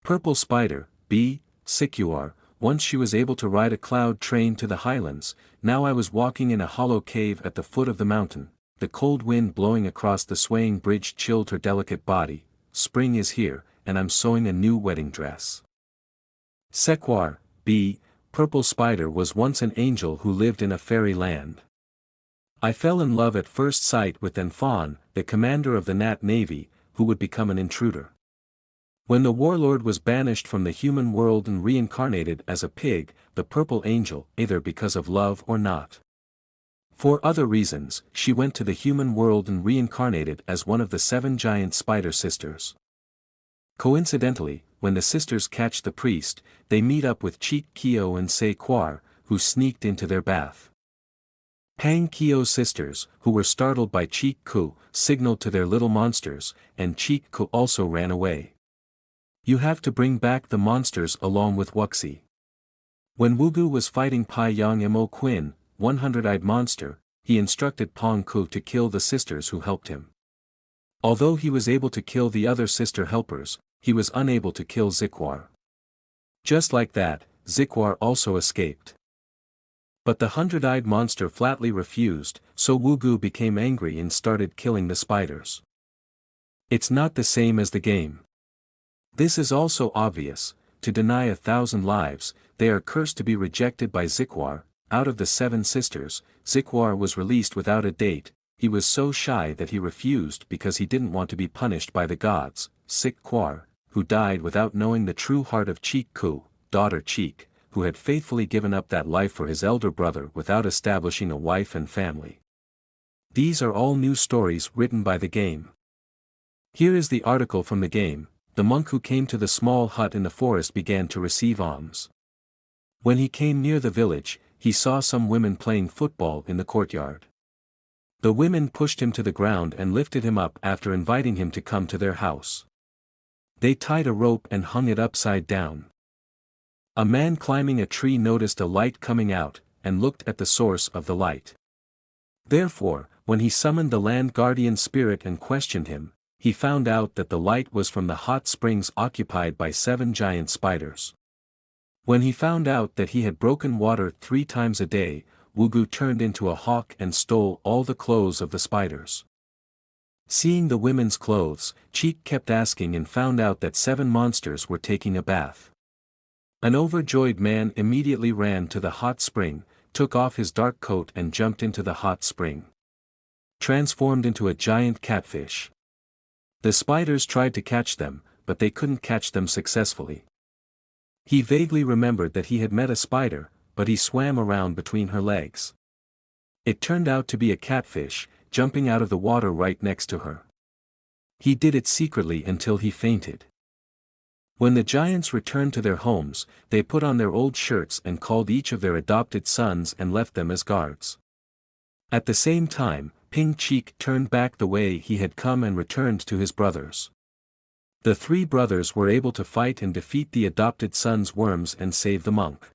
Purple spider, B. Sicuar. Once she was able to ride a cloud train to the highlands. Now I was walking in a hollow cave at the foot of the mountain. The cold wind blowing across the swaying bridge chilled her delicate body. Spring is here, and I'm sewing a new wedding dress. Sequoir, B. Purple spider was once an angel who lived in a fairy land. I fell in love at first sight with Fawn, the commander of the Nat Navy, who would become an intruder. When the warlord was banished from the human world and reincarnated as a pig, the purple angel, either because of love or not. For other reasons, she went to the human world and reincarnated as one of the 7 giant spider sisters. Coincidentally, when the sisters catch the priest, they meet up with Cheek Kyo and Se Quar, who sneaked into their bath. Pang Kyo's sisters, who were startled by Cheek Ku, signaled to their little monsters, and Cheek Ku also ran away. You have to bring back the monsters along with Wuxi. When Wugu was fighting Pai Yang Mo Quin, 100-eyed monster, he instructed Pong Ku to kill the sisters who helped him. Although he was able to kill the other sister helpers, he was unable to kill Ziquar. Just like that, Ziquar also escaped. But the 100-eyed monster flatly refused, so Wugu became angry and started killing the spiders. It's not the same as the game. This is also obvious. To deny 1,000 lives, they are cursed to be rejected by Ziquar. Out of the 7 sisters, Ziquar was released without a date. He was so shy that he refused because he didn't want to be punished by the gods. Ziquar, who died without knowing the true heart of Cheek Ku, daughter Cheek, who had faithfully given up that life for his elder brother without establishing a wife and family. These are all new stories written by the game. Here is the article from the game. The monk who came to the small hut in the forest began to receive alms. When he came near the village, he saw some women playing football in the courtyard. The women pushed him to the ground and lifted him up after inviting him to come to their house. They tied a rope and hung it upside down. A man climbing a tree noticed a light coming out, and looked at the source of the light. Therefore, when he summoned the land guardian spirit and questioned him, he found out that the light was from the hot springs occupied by 7 giant spiders. When he found out that he had broken water 3 times a day, Wugu turned into a hawk and stole all the clothes of the spiders. Seeing the women's clothes, Cheek kept asking and found out that 7 monsters were taking a bath. An overjoyed man immediately ran to the hot spring, took off his dark coat and jumped into the hot spring. Transformed into a giant catfish. The spiders tried to catch them, but they couldn't catch them successfully. He vaguely remembered that he had met a spider, but he swam around between her legs. It turned out to be a catfish, jumping out of the water right next to her. He did it secretly until he fainted. When the giants returned to their homes, they put on their old shirts and called each of their adopted sons and left them as guards. At the same time, Ping Cheek turned back the way he had come and returned to his brothers. The 3 brothers were able to fight and defeat the adopted sons' worms and save the monk.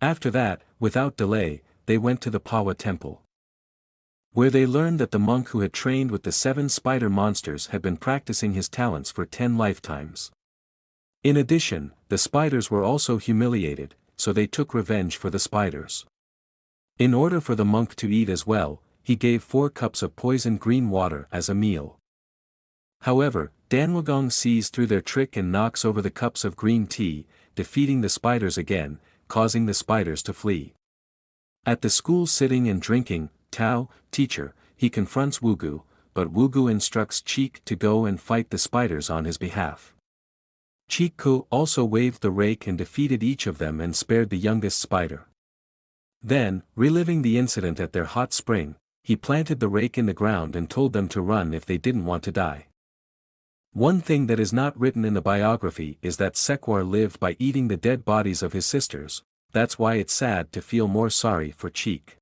After that, without delay, they went to the Pawa temple, where they learned that the monk who had trained with the 7 spider monsters had been practicing his talents for 10 lifetimes. In addition, the spiders were also humiliated, so they took revenge for the spiders. In order for the monk to eat as well, he gave 4 cups of poisoned green water as a meal. However, Danwagong sees through their trick and knocks over the cups of green tea, defeating the spiders again, causing the spiders to flee. At the school sitting and drinking, Tao, teacher, he confronts Wugu, but Wugu instructs Cheek to go and fight the spiders on his behalf. Cheek Ku also waved the rake and defeated each of them and spared the youngest spider. Then, reliving the incident at their hot spring, he planted the rake in the ground and told them to run if they didn't want to die. One thing that is not written in the biography is that Sequar lived by eating the dead bodies of his sisters. That's why it's sad to feel more sorry for Cheek.